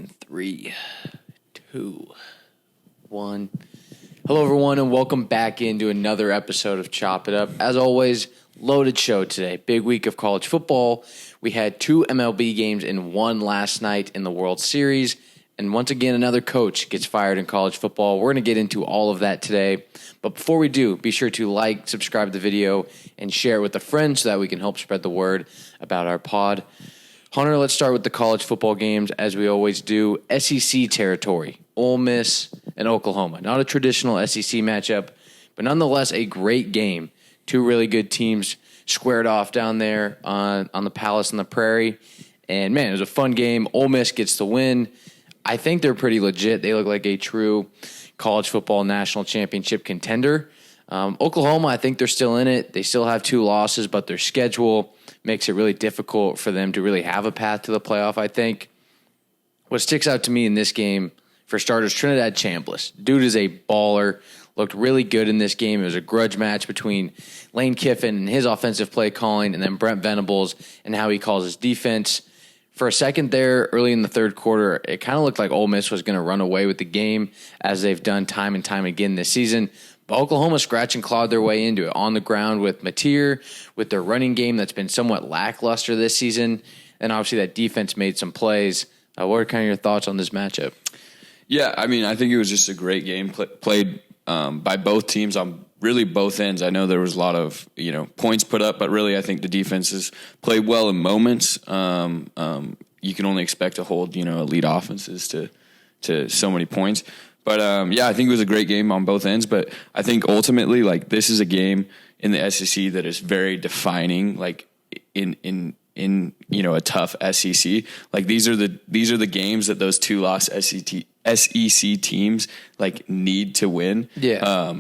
In 3, 2, 1. Hello, everyone, and welcome back into another episode of Chop It Up. As always, loaded show today. Big week of college football. We had 2 MLB games and 1 last night in the World Series. And once again, another coach gets fired in college football. We're going to get into all of that today. But before we do, be sure to like, subscribe to the video, and share it with a friend so that we can help spread the word about our pod. Hunter, let's start with the college football games, as we always do. SEC territory, Ole Miss and Oklahoma. Not a traditional SEC matchup, but nonetheless a great game. 2 really good teams squared off down there on the Palace on the Prairie. And, man, it was a fun game. Ole Miss gets the win. I think they're pretty legit. They look like a true college football national championship contender. Oklahoma, I think they're still in it. They still have 2 losses, but their schedule makes it really difficult for them to really have a path to the playoff, I think. What sticks out to me in this game, for starters, Trinidad Chambliss. Dude is a baller. Looked really good in this game. It was a grudge match between Lane Kiffin and his offensive play calling, and then Brent Venables and how he calls his defense. For a second there, early in the third quarter, it kind of looked like Ole Miss was going to run away with the game, as they've done time and time again this season. But Oklahoma scratch and clawed their way into it on the ground with Mateer, with their running game that's been somewhat lackluster this season. And obviously that defense made some plays. What are kind of your thoughts on this matchup? Yeah, I mean, I think it was just a great game played by both teams on really both ends. I know there was a lot of points put up, but really I think the defenses played well in moments. You can only expect to hold elite offenses to so many points. But I think it was a great game on both ends. But I think ultimately, this is a game in the SEC that is very defining, in a tough SEC. These are the games that those 2 lost SEC teams need to win. Yeah.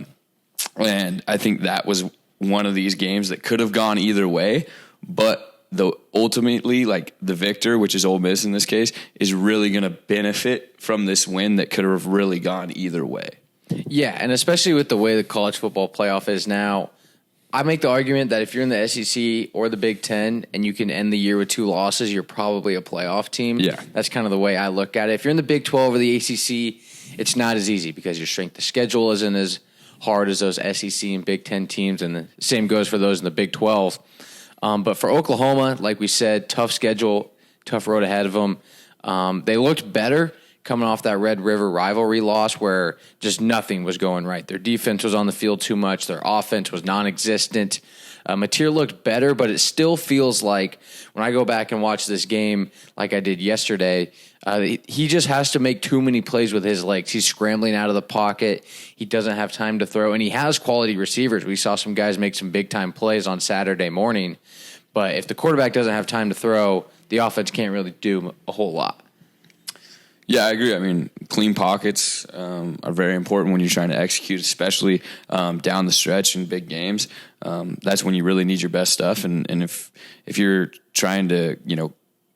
And I think that was one of these games that could have gone either way, but ultimately, the victor, which is Ole Miss in this case, is really going to benefit from this win that could have really gone either way. Yeah, and especially with the way the college football playoff is now, I make the argument that if you're in the SEC or the Big Ten and you can end the year with 2 losses, you're probably a playoff team. Yeah. That's kind of the way I look at it. If you're in the Big 12 or the ACC, it's not as easy because your strength of schedule isn't as hard as those SEC and Big Ten teams, and the same goes for those in the Big 12. But for Oklahoma, like we said, tough schedule, tough road ahead of them. They looked better coming off that Red River rivalry loss where just nothing was going right. Their defense was on the field too much. Their offense was non-existent. Mateer looked better, but it still feels like when I go back and watch this game like I did yesterday, he just has to make too many plays with his legs. He's scrambling out of the pocket. He doesn't have time to throw, and he has quality receivers. We saw some guys make some big-time plays on Saturday morning, but if the quarterback doesn't have time to throw, the offense can't really do a whole lot. Yeah, I agree. I mean, clean pockets are very important when you're trying to execute, especially down the stretch in big games. That's when you really need your best stuff. And if you're trying to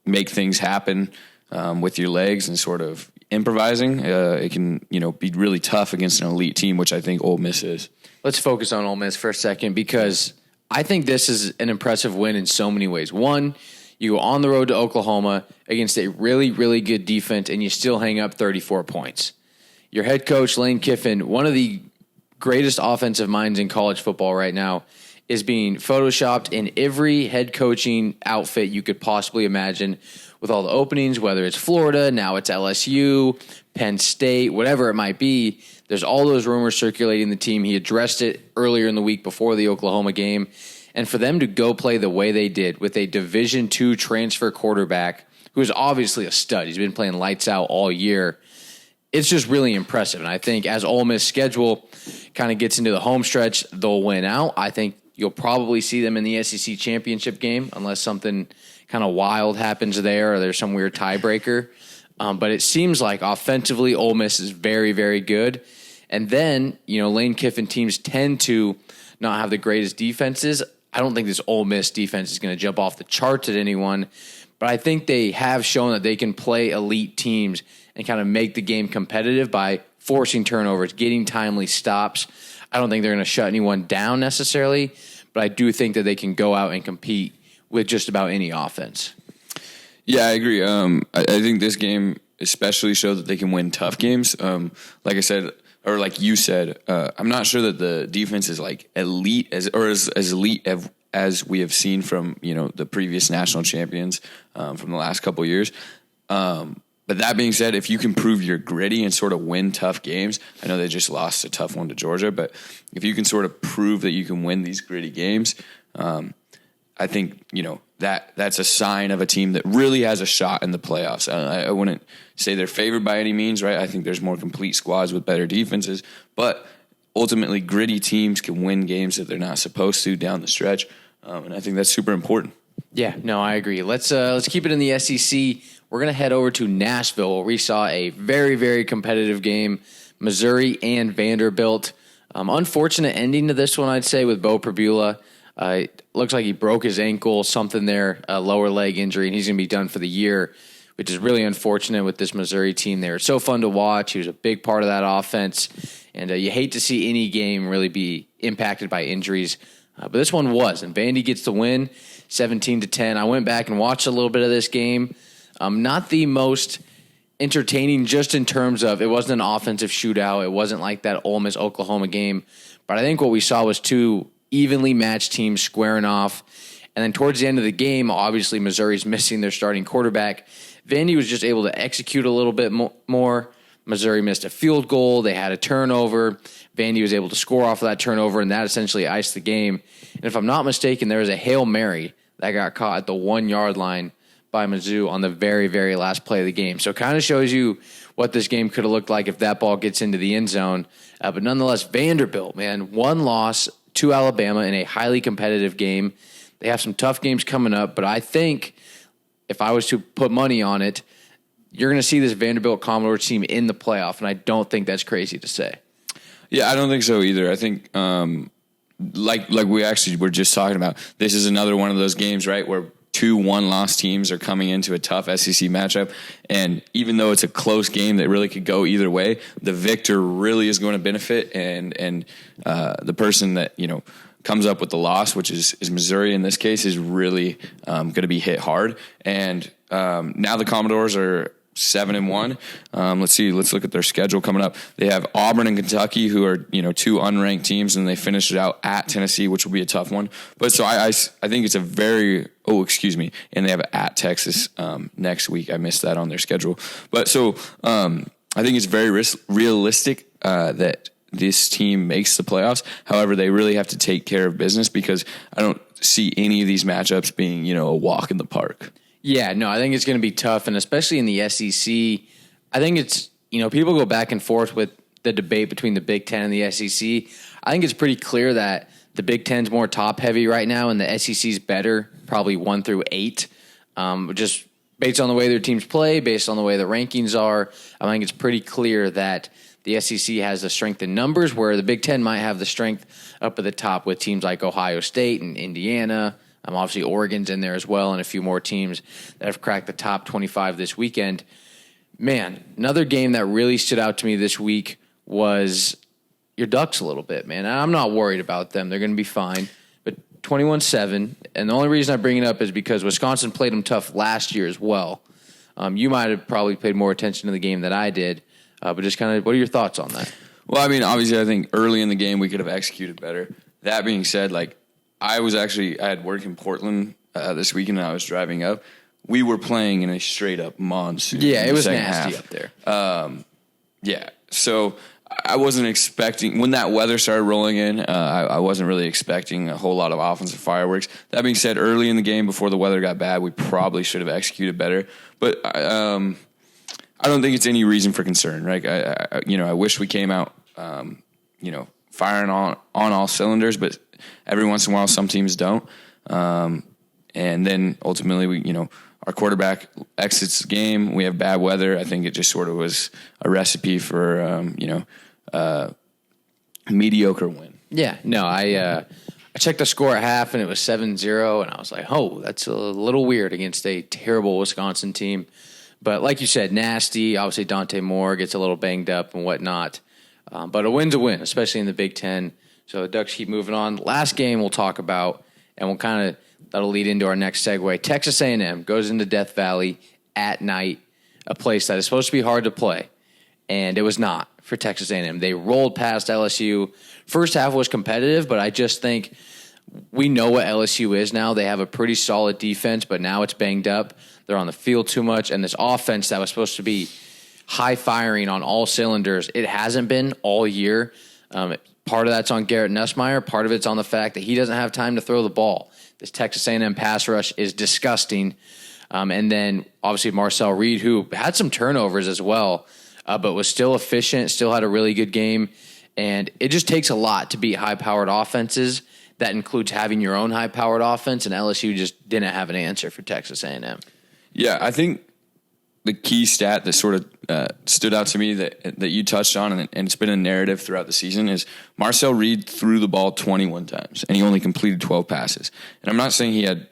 make things happen with your legs and sort of improvising, it can be really tough against an elite team, which I think Ole Miss is. Let's focus on Ole Miss for a second because I think this is an impressive win in so many ways. One, you go on the road to Oklahoma against a really, really good defense, and you still hang up 34 points. Your head coach, Lane Kiffin, one of the greatest offensive minds in college football right now, is being photoshopped in every head coaching outfit you could possibly imagine with all the openings, whether it's Florida, now it's LSU, Penn State, whatever it might be. There's all those rumors circulating the team. He addressed it earlier in the week before the Oklahoma game. And for them to go play the way they did with a Division II transfer quarterback who is obviously a stud, he's been playing lights out all year, it's just really impressive. And I think as Ole Miss schedule kind of gets into the home stretch, they'll win out. I think you'll probably see them in the SEC championship game unless something kind of wild happens there or there's some weird tiebreaker. But it seems like offensively Ole Miss is very, very good. And then, Lane Kiffin teams tend to not have the greatest defenses. I don't think this Ole Miss defense is going to jump off the charts at anyone, but I think they have shown that they can play elite teams and kind of make the game competitive by forcing turnovers, getting timely stops. I don't think they're going to shut anyone down necessarily, but I do think that they can go out and compete with just about any offense. Yeah, I agree. I think this game especially show that they can win tough games. Like I said, or like you said, I'm not sure that the defense is like elite as elite as we have seen from the previous national champions from the last couple of years. But that being said, if you can prove you're gritty and sort of win tough games, I know they just lost a tough one to Georgia, but if you can sort of prove that you can win these gritty games, I think that's a sign of a team that really has a shot in the playoffs. I wouldn't say they're favored by any means, right? I think there's more complete squads with better defenses, but ultimately gritty teams can win games that they're not supposed to down the stretch, and I think that's super important. Yeah, no, I agree. Let's keep it in the SEC. We're going to head over to Nashville, where we saw a very, very competitive game, Missouri and Vanderbilt. Unfortunate ending to this one, I'd say, with Bo Pribula. It looks like he broke his ankle, something there, a lower leg injury, and he's going to be done for the year, which is really unfortunate with this Missouri team there. It's so fun to watch. He was a big part of that offense, and you hate to see any game really be impacted by injuries. But this one was, and Vandy gets the win, 17-10. I went back and watched a little bit of this game. Not the most entertaining just in terms of it wasn't an offensive shootout. It wasn't like that Ole Miss Oklahoma game. But I think what we saw was two evenly matched teams squaring off. And then towards the end of the game, obviously Missouri's missing their starting quarterback. Vandy was just able to execute a little bit more. Missouri missed a field goal. They had a turnover. Vandy was able to score off of that turnover, and that essentially iced the game. And if I'm not mistaken, there was a Hail Mary that got caught at the 1 yard line by Mizzou on the very, very last play of the game. So it kind of shows you what this game could have looked like if that ball gets into the end zone. But nonetheless, Vanderbilt, man, one loss to Alabama in a highly competitive game. They have some tough games coming up, but I think if I was to put money on it, you're going to see this Vanderbilt Commodore team in the playoff, and I don't think that's crazy to say. Yeah, I don't think so either. I think like we actually were just talking about, this is another one of those games, right, where 2 one-loss teams are coming into a tough SEC matchup, and even though it's a close game that really could go either way, the victor really is going to benefit, and the person that comes up with the loss, which is Missouri in this case, is really going to be hit hard. And now the Commodores are 7-1. Let's look at their schedule coming up. They have Auburn and Kentucky, who are 2 unranked teams, and they finish it out at Tennessee, which will be a tough one. But so I think it's a very and they have at Texas next week. I missed that on their schedule. But so I think it's very realistic that this team makes the playoffs. However, they really have to take care of business, because I don't see any of these matchups being a walk in the park. Yeah, no, I think it's going to be tough, and especially in the SEC, I think it's, people go back and forth with the debate between the Big Ten and the SEC. I think it's pretty clear that the Big Ten's more top-heavy right now, and the SEC's better, probably 1 through 8, just based on the way their teams play, based on the way the rankings are. I think it's pretty clear that the SEC has the strength in numbers, where the Big Ten might have the strength up at the top with teams like Ohio State and Indiana. Obviously, Oregon's in there as well, and a few more teams that have cracked the top 25 this weekend. Man, another game that really stood out to me this week was your Ducks a little bit, man. I'm not worried about them. They're going to be fine. But 21-7, and the only reason I bring it up is because Wisconsin played them tough last year as well. You might have probably paid more attention to the game than I did, but just kind of, what are your thoughts on that? Well, I mean, obviously, I think early in the game we could have executed better. That being said, I had work in Portland this weekend, and I was driving up. We were playing in a straight up monsoon. Yeah, it was nasty up there. Yeah, so I wasn't expecting, when that weather started rolling in, I wasn't really expecting a whole lot of offensive fireworks. That being said, early in the game, before the weather got bad, we probably should have executed better. But I don't think it's any reason for concern, right? I wish we came out, firing on all cylinders, but every once in a while, some teams don't. And then ultimately, our quarterback exits the game. We have bad weather. I think it just sort of was a recipe for, a mediocre win. Yeah, no, I checked the score at half, and it was 7-0, and I was like, oh, that's a little weird against a terrible Wisconsin team. But like you said, nasty. Obviously, Dante Moore gets a little banged up and whatnot. But a win's a win, especially in the Big Ten. So the Ducks keep moving on. Last game we'll talk about, and that'll lead into our next segue. Texas A&M goes into Death Valley at night. a place that is supposed to be hard to play, and it was not for Texas A&M. They rolled past LSU. First half was competitive, but I just think we know what LSU is now. They have a pretty solid defense, but now it's banged up. They're on the field too much, and this offense that was supposed to be high firing on all cylinders, it hasn't been all year. Part of that's on Garrett Nussmeier. Part of it's on the fact that he doesn't have time to throw the ball. This Texas A&M pass rush is disgusting. And then obviously Marcel Reed, who had some turnovers as well, but was still efficient, still had a really good game. And it just takes a lot to beat high-powered offenses. That includes having your own high-powered offense, and LSU just didn't have an answer for Texas A&M. Yeah, I think the key stat that sort of stood out to me that you touched on, and it's been a narrative throughout the season, is Marcel Reed threw the ball 21 times, and he only completed 12 passes. And I'm not saying he had,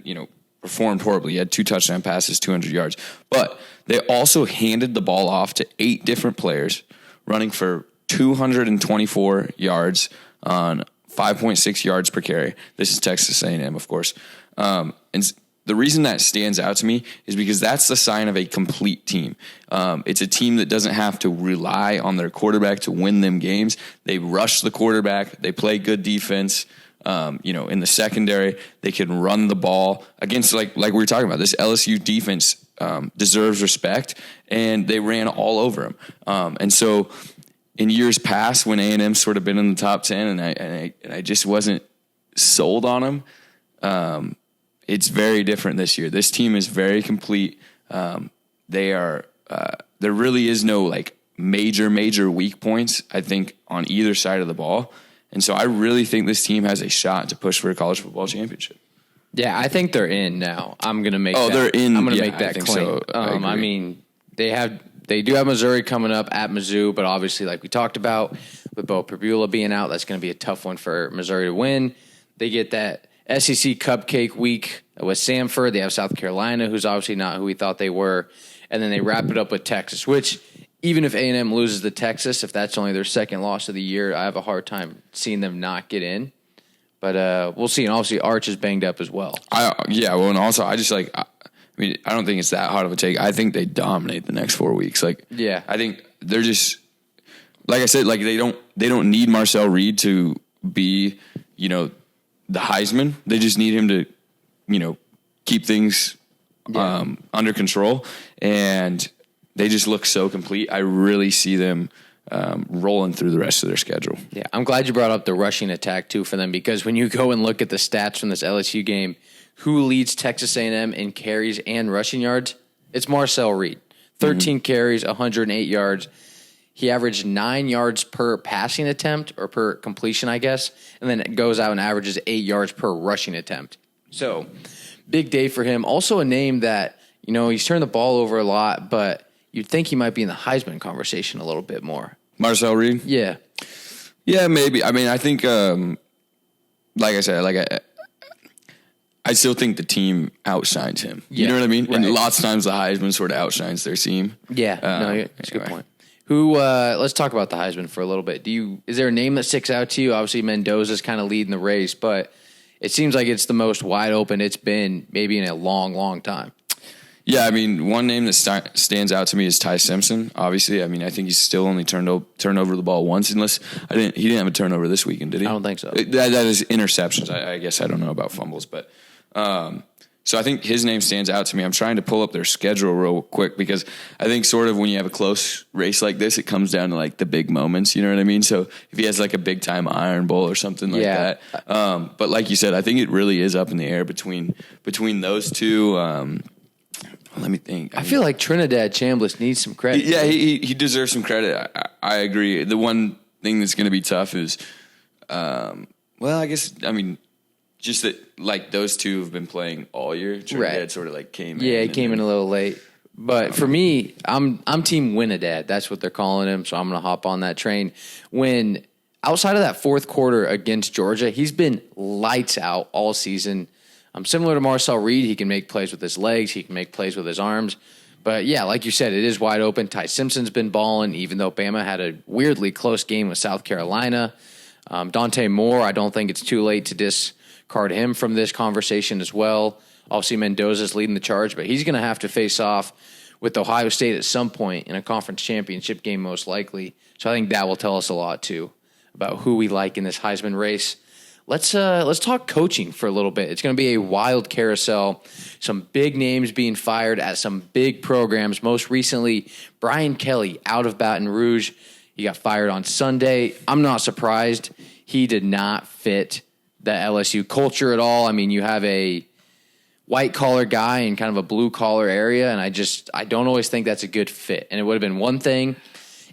performed horribly. He had 2 touchdown passes, 200 yards. But they also handed the ball off to 8 different players, running for 224 yards on 5.6 yards per carry. This is Texas A&M, of course. And the reason that stands out to me is because that's the sign of a complete team. It's a team that doesn't have to rely on their quarterback to win them games. They rush the quarterback. They play good defense. In the secondary, they can run the ball against, like we were talking about, this LSU defense deserves respect, and they ran all over them. And so in years past, when A&M sort of been in the top 10 and I just wasn't sold on them, it's very different this year. This team is very complete. There really is no major weak points, I think, on either side of the ball. And so I really think this team has a shot to push for a college football championship. Yeah, I think they're in now. I'm going to make they're in. I'm going to Yeah, make that I think claim. so. I mean, they do have Missouri coming up at Mizzou, but obviously, like we talked about, with Bo Perbula being out, that's going to be a tough one for Missouri to win. They get that SEC cupcake week with Samford. They have South Carolina, who's obviously not who we thought they were. And then they wrap it up with Texas, which even if A&M loses to Texas, if that's only their second loss of the year, I have a hard time seeing them not get in. But we'll see. And obviously, Arch is banged up as well. And also, I don't think it's that hard of a take. I think they dominate the next 4 weeks. I think they're just, like I said, they don't need Marcel Reed to be, the Heisman. They just need him to, keep things under control. And they just look so complete. I really see them rolling through the rest of their schedule. Yeah, I'm glad you brought up the rushing attack, too, for them, because when you go and look at the stats from this LSU game, who leads Texas A&M in carries and rushing yards? It's Marcel Reed. 13 carries, 108 yards. He averaged 9 yards per passing attempt, or per completion, I guess, and then it goes out and averages 8 yards per rushing attempt. So, big day for him. Also a name that, he's turned the ball over a lot, but you'd think he might be in the Heisman conversation a little bit more. Marcel Reed? Yeah. Yeah, maybe. I mean, I think, like I said, I still think the team outshines him. You know what I mean? Right. And lots of times the Heisman sort of outshines their team. Yeah, that's a good point. Let's talk about the Heisman for a little bit. Is there a name that sticks out to you? Obviously, Mendoza's kind of leading the race, but it seems like it's the most wide open it's been maybe in a long, long time. Yeah, I mean, one name that stands out to me is Ty Simpson. Obviously, I mean, I think he's still only turned over the ball once, unless he didn't have a turnover this weekend, did he? I don't think so. That is interceptions. I guess I don't know about fumbles, but so I think his name stands out to me. I'm trying to pull up their schedule real quick because I think sort of when you have a close race like this, it comes down to the big moments. You know what I mean? So if he has a big time Iron Bowl or something like that, but like you said, I think it really is up in the air between those two. Let me think. I feel like Trinidad Chambliss needs some credit. Yeah, he deserves some credit. I agree. The one thing that's going to be tough is, just that those two have been playing all year. Trinidad sort of came in. Yeah, he came in a little late. But for me, I'm Team Winadad. That's what they're calling him. So I'm going to hop on that train. When outside of that fourth quarter against Georgia, he's been lights out all season. Similar to Marcel Reed, he can make plays with his legs. He can make plays with his arms. But, yeah, like you said, it is wide open. Ty Simpson's been balling, even though Bama had a weirdly close game with South Carolina. Dante Moore, I don't think it's too late to discard him from this conversation as well. Obviously, Mendoza's leading the charge, but he's going to have to face off with Ohio State at some point in a conference championship game, most likely. So I think that will tell us a lot too about who we like in this Heisman race. Let's talk coaching for a little bit. It's going to be a wild carousel. Some big names being fired at some big programs. Most recently, Brian Kelly out of Baton Rouge. He got fired on Sunday. I'm not surprised. He did not fit the LSU culture at all. I mean, you have a white-collar guy in kind of a blue-collar area, and I don't always think that's a good fit. And it would have been one thing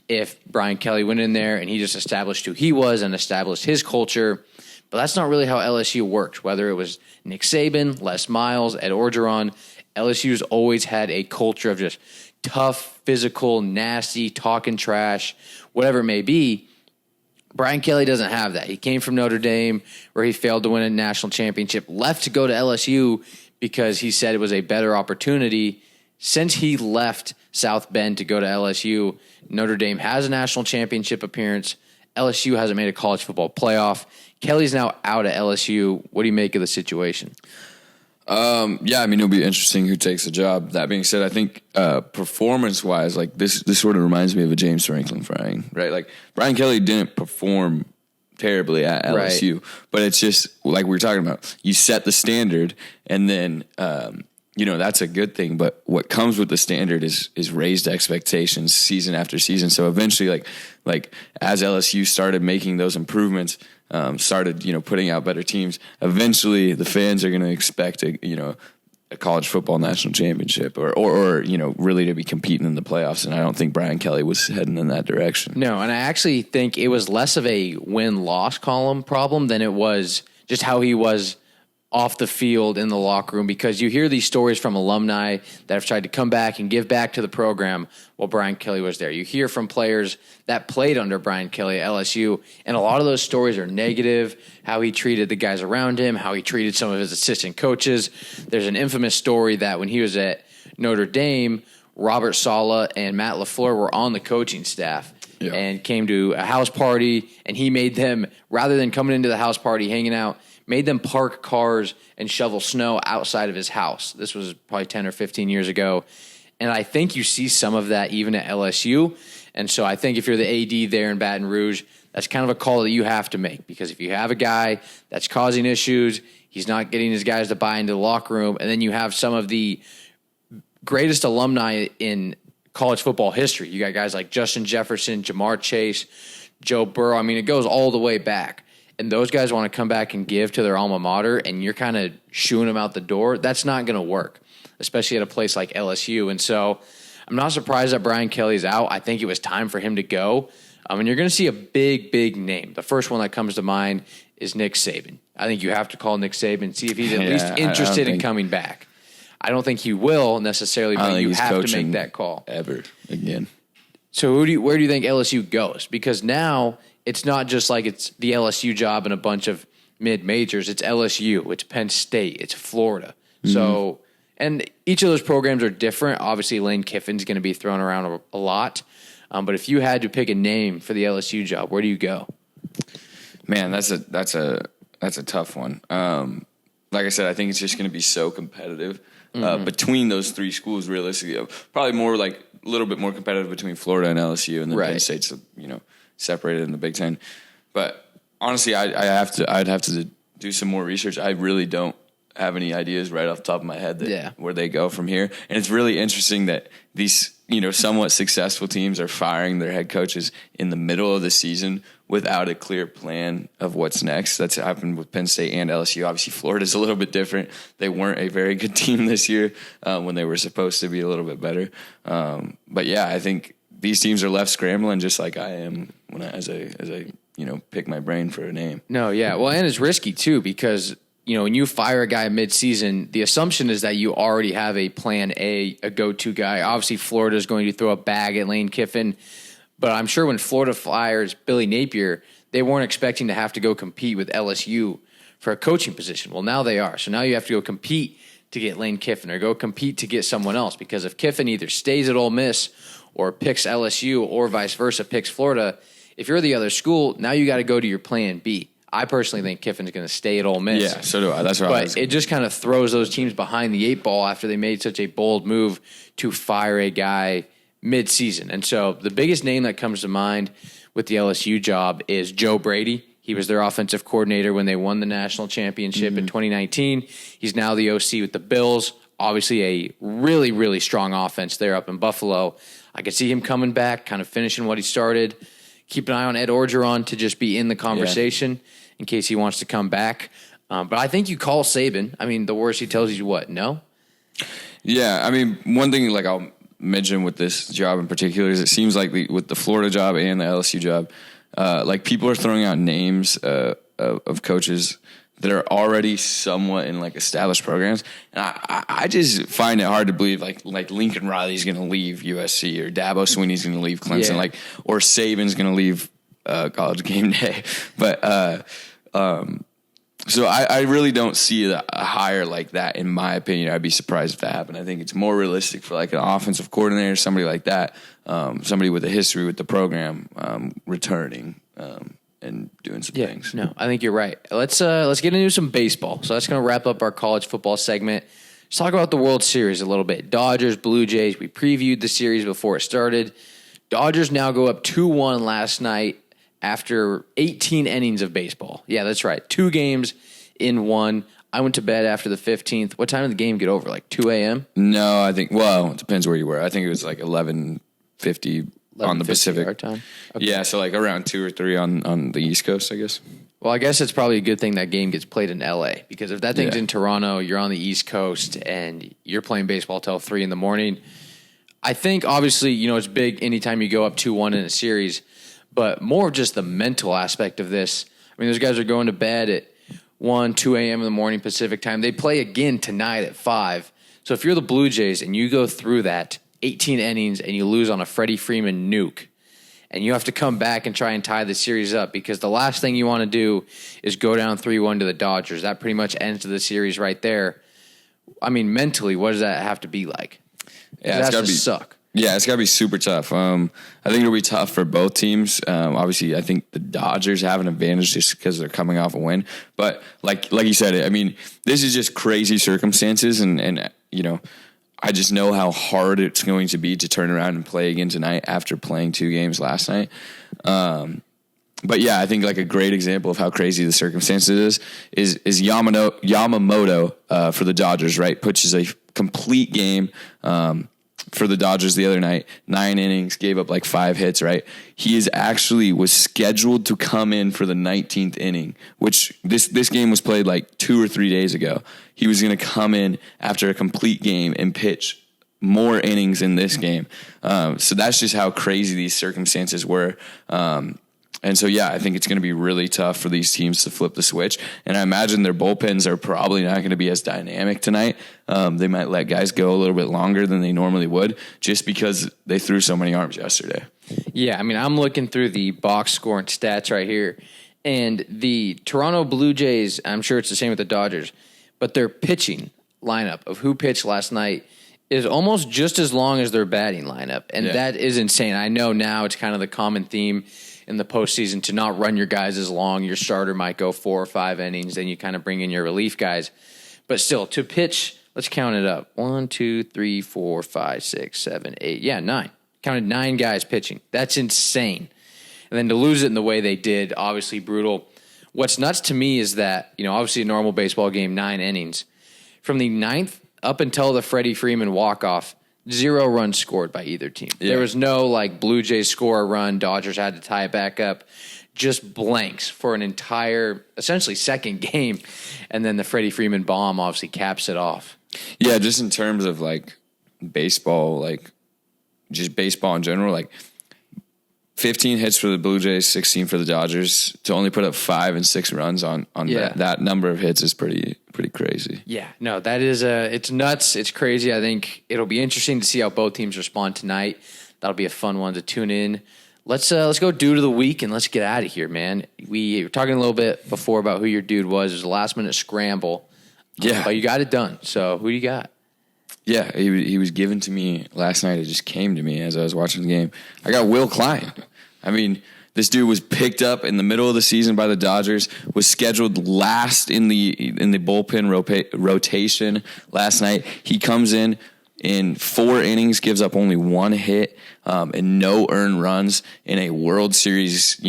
if Brian Kelly went in there and he just established who he was and established his culture. But that's not really how LSU worked, whether it was Nick Saban, Les Miles, Ed Orgeron. LSU's always had a culture of just tough, physical, nasty, talking trash, whatever it may be. Brian Kelly doesn't have that. He came from Notre Dame, where he failed to win a national championship, left to go to LSU because he said it was a better opportunity. Since he left South Bend to go to LSU, Notre Dame has a national championship appearance. LSU hasn't made a college football playoff. Kelly's now out at LSU. What do you make of the situation? Yeah, I mean, it'll be interesting who takes the job. That being said, I think performance-wise, like this sort of reminds me of a James Franklin firing, right? Like Brian Kelly didn't perform terribly at LSU, but it's just like we were talking about. You set the standard, and then that's a good thing. But what comes with the standard is raised expectations season after season. So eventually, like as LSU started making those improvements, started putting out better teams, eventually the fans are going to expect a college football national championship or really to be competing in the playoffs. And I don't think Brian Kelly was heading in that direction. No, and I actually think it was less of a win-loss column problem than it was just how he was off the field in the locker room, because you hear these stories from alumni that have tried to come back and give back to the program while Brian Kelly was there. You hear from players that played under Brian Kelly at LSU, and a lot of those stories are negative, how he treated the guys around him, how he treated some of his assistant coaches. There's an infamous story that when he was at Notre Dame, Robert Saleh and Matt LaFleur were on the coaching staff and came to a house party, and he made them, rather than coming into the house party, hanging out, made them park cars and shovel snow outside of his house. This was probably 10 or 15 years ago. And I think you see some of that even at LSU. And so I think if you're the AD there in Baton Rouge, that's kind of a call that you have to make, because if you have a guy that's causing issues, he's not getting his guys to buy into the locker room, and then you have some of the greatest alumni in college football history. You got guys like Justin Jefferson, Jamar Chase, Joe Burrow. I mean, it goes all the way back. And those guys want to come back and give to their alma mater, and you're kind of shooing them out the door. That's not going to work, especially at a place like LSU. And so I'm not surprised that Brian Kelly's out. I think it was time for him to go. And you're going to see a big, big name. The first one that comes to mind is Nick Saban. I think you have to call Nick Saban, see if he's at least interested in coming back. I don't think he will necessarily, but you have to make that call. Ever again. So where do you think LSU goes? Because now it's not just like it's the LSU job and a bunch of mid-majors. It's LSU. It's Penn State. It's Florida. Mm-hmm. So, and each of those programs are different. Obviously, Lane Kiffin's going to be thrown around a lot. But if you had to pick a name for the LSU job, where do you go? Man, that's a tough one. Like I said, I think it's just going to be so competitive between those three schools. Realistically, probably more like a little bit more competitive between Florida and LSU, and then Penn State's separated in the Big Ten. But honestly, I'd have to do some more research. I really don't have any ideas right off the top of my head where they go from here. And it's really interesting that these somewhat successful teams are firing their head coaches in the middle of the season without a clear plan of what's next. That's happened with Penn State and LSU. Obviously, Florida's a little bit different. They weren't a very good team this year when they were supposed to be a little bit better. But yeah, I think these teams are left scrambling just like I am as I pick my brain for a name. No, yeah. Well, and it's risky too, because when you fire a guy mid-season, the assumption is that you already have a plan A go-to guy. Obviously, Florida is going to throw a bag at Lane Kiffin, but I'm sure when Florida fires Billy Napier, they weren't expecting to have to go compete with LSU for a coaching position. Well, now they are. So now you have to go compete to get Lane Kiffin or go compete to get someone else, because if Kiffin either stays at Ole Miss or picks LSU or vice versa, picks Florida, if you're the other school, now you got to go to your plan B. I personally think Kiffin's going to stay at Ole Miss. Yeah, so do I. That's right. But it just kind of throws those teams behind the 8 ball after they made such a bold move to fire a guy mid-season. And so the biggest name that comes to mind with the LSU job is Joe Brady. He was their offensive coordinator when they won the national championship in 2019. He's now the OC with the Bills. Obviously a really, really strong offense there up in Buffalo. I could see him coming back, kind of finishing what he started. Keep an eye on Ed Orgeron to just be in the conversation in case he wants to come back. But I think you call Saban. I mean, the worst he tells you what? No? Yeah, I mean, one thing like I'll mention with this job in particular is it seems like with the Florida job and the LSU job, like people are throwing out names of coaches that are already somewhat in like established programs, and I just find it hard to believe like Lincoln Riley's going to leave USC or Dabo Swinney's going to leave Clemson, or Saban's going to leave College Game Day, but so I really don't see a hire like that. In my opinion, I'd be surprised if that happened. I think it's more realistic for like an offensive coordinator, somebody like that, somebody with a history with the program, returning. And doing some things. No, I think you're right. Let's get into some baseball. So that's going to wrap up our college football segment. Let's talk about the World Series a little bit. Dodgers, Blue Jays. We previewed the series before it started. Dodgers now go up 2-1 last night after 18 innings of baseball. Yeah, that's right. 2 games in 1. I went to bed after the 15th. What time did the game get over? Like 2 a.m.? No, I think, it depends where you were. I think it was like 11:50 on the Pacific. Our time? Okay. Yeah, so like around 2 or 3 on the East Coast, I guess. Well, I guess it's probably a good thing that game gets played in L.A. because if that thing's in Toronto, you're on the East Coast, and you're playing baseball till 3 in the morning. I think, obviously, it's big anytime you go up 2-1 in a series, but more of just the mental aspect of this. I mean, those guys are going to bed at 1, 2 a.m. in the morning Pacific time. They play again tonight at 5. So if you're the Blue Jays and you go through that 18 innings and you lose on a Freddie Freeman nuke, and you have to come back and try and tie the series up because the last thing you want to do is go down 3-1 to the Dodgers. That pretty much ends the series right there. I mean, mentally, what does that have to be like? Yeah, it's got to suck. Yeah, it's got to be super tough. I think it'll be tough for both teams. Obviously, I think the Dodgers have an advantage just because they're coming off a win. But like you said, I mean, this is just crazy circumstances, and I just know how hard it's going to be to turn around and play again tonight after playing 2 games last night. But yeah, I think like a great example of how crazy the circumstances is Yamamoto for the Dodgers, right? Pitches a complete game for the Dodgers the other night, 9 innings, gave up like 5 hits, right? He was scheduled to come in for the 19th inning, which this game was played like 2 or 3 days ago. He was going to come in after a complete game and pitch more innings in this game. So that's just how crazy these circumstances were. And so, yeah, I think it's going to be really tough for these teams to flip the switch. And I imagine their bullpens are probably not going to be as dynamic tonight. They might let guys go a little bit longer than they normally would just because they threw so many arms yesterday. Yeah, I mean, I'm looking through the box score and stats right here. And the Toronto Blue Jays, I'm sure it's the same with the Dodgers, but their pitching lineup of who pitched last night is almost just as long as their batting lineup. And that is insane. I know now it's kind of the common theme in the postseason to not run your guys as long. Your starter might go 4 or 5 innings, then you kind of bring in your relief guys. But still, to pitch, let's count it up. 1, 2, 3, 4, 5, 6, 7, 8. Yeah, 9. Counted 9 guys pitching. That's insane. And then to lose it in the way they did, obviously brutal. What's nuts to me is that, obviously a normal baseball game, 9 innings. From the 9th up until the Freddie Freeman walk-off, 0 runs scored by either team. Yeah. There was no, Blue Jays score a run, Dodgers had to tie it back up. Just blanks for an entire, essentially, second game. And then the Freddie Freeman bomb obviously caps it off. Yeah, just in terms of, baseball, just baseball in general, 15 hits for the Blue Jays, 16 for the Dodgers. To only put up 5 and 6 runs on that number of hits is pretty crazy. Yeah, no, that is it's nuts. It's crazy. I think it'll be interesting to see how both teams respond tonight. That'll be a fun one to tune in. Let's go dude of the week and let's get out of here, man. We were talking a little bit before about who your dude was. It was a last minute scramble. Yeah, but you got it done. So who do you got? Yeah, he was given to me last night. It just came to me as I was watching the game. I got Will Klein. I mean, This dude was picked up in the middle of the season by the Dodgers, was scheduled last in the bullpen rotation last night. He comes in 4 innings, gives up only 1 hit, and no earned runs in a World Series,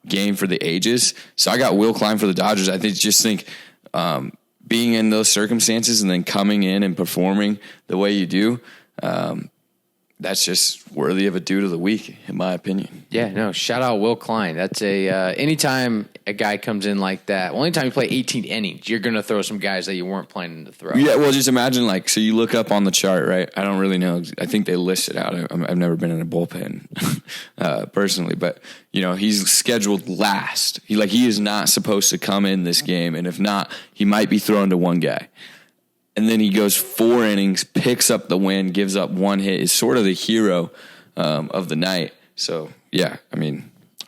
game for the ages. So I got Will Klein for the Dodgers. I just think being in those circumstances and then coming in and performing the way you do, that's just worthy of a dude of the week, in my opinion. Yeah, no, shout out Will Klein. That's anytime a guy comes in like that, well, anytime you play 18 innings, you're going to throw some guys that you weren't planning to throw. Yeah, well, just imagine, so you look up on the chart, right? I don't really know. I think they list it out. I've never been in a bullpen personally, but, he's scheduled last. He is not supposed to come in this game, and if not, he might be thrown to one guy. And then he goes 4 innings, picks up the win, gives up 1 hit, is sort of the hero of the night. So, yeah, I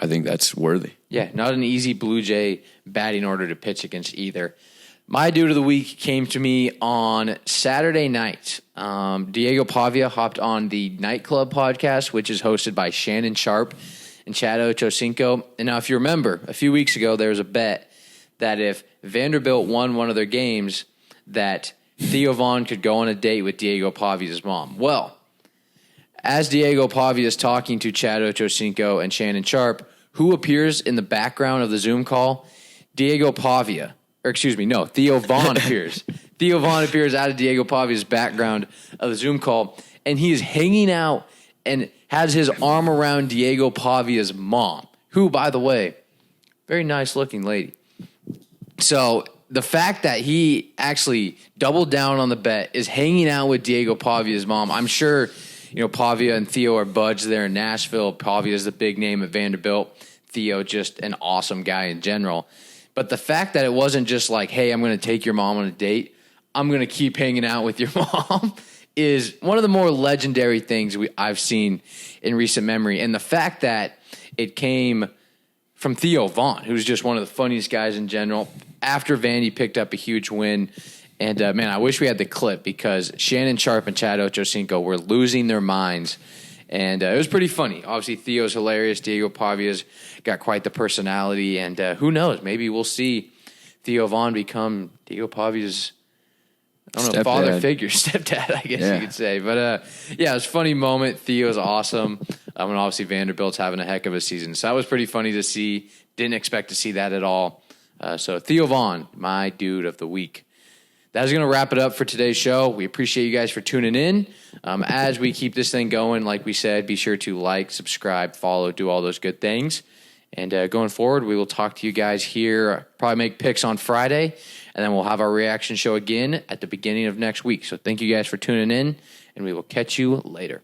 think that's worthy. Yeah, not an easy Blue Jay batting order to pitch against either. My dude of the week came to me on Saturday night. Diego Pavia hopped on the Nightclub podcast, which is hosted by Shannon Sharp and Chad Ochocinco. And now, if you remember, a few weeks ago, there was a bet that if Vanderbilt won one of their games, that Theo Vaughn could go on a date with Diego Pavia's mom. Well, as Diego Pavia is talking to Chad Ochocinco and Shannon Sharp, who appears in the background of the Zoom call? Theo Vaughn appears. Theo Vaughn appears out of Diego Pavia's background of the Zoom call, and he is hanging out and has his arm around Diego Pavia's mom, who, by the way, very nice looking lady. So the fact that he actually doubled down on the bet, is hanging out with Diego Pavia's mom. I'm sure, Pavia and Theo are buds there in Nashville. Pavia is the big name at Vanderbilt. Theo, just an awesome guy in general. But the fact that it wasn't just like, hey, I'm going to take your mom on a date, I'm going to keep hanging out with your mom, is one of the more legendary things I've seen in recent memory. And the fact that it came from Theo Vaughn, who's just one of the funniest guys in general, after Vandy picked up a huge win. And, man, I wish we had the clip, because Shannon Sharp and Chad Ochocinco were losing their minds. And it was pretty funny. Obviously, Theo's hilarious. Diego Pavia's got quite the personality. And who knows? Maybe we'll see Theo Vaughn become Diego Pavia's, father figure, stepdad, I guess you could say. But, it was a funny moment. Theo's awesome. And obviously, Vanderbilt's having a heck of a season. So that was pretty funny to see. Didn't expect to see that at all. So Theo Vaughn, my dude of the week. That is going to wrap it up for today's show. We appreciate you guys for tuning in. As we keep this thing going, like we said, be sure to like, subscribe, follow, do all those good things. And going forward, we will talk to you guys here, probably make picks on Friday, and then we'll have our reaction show again at the beginning of next week. So thank you guys for tuning in, and we will catch you later.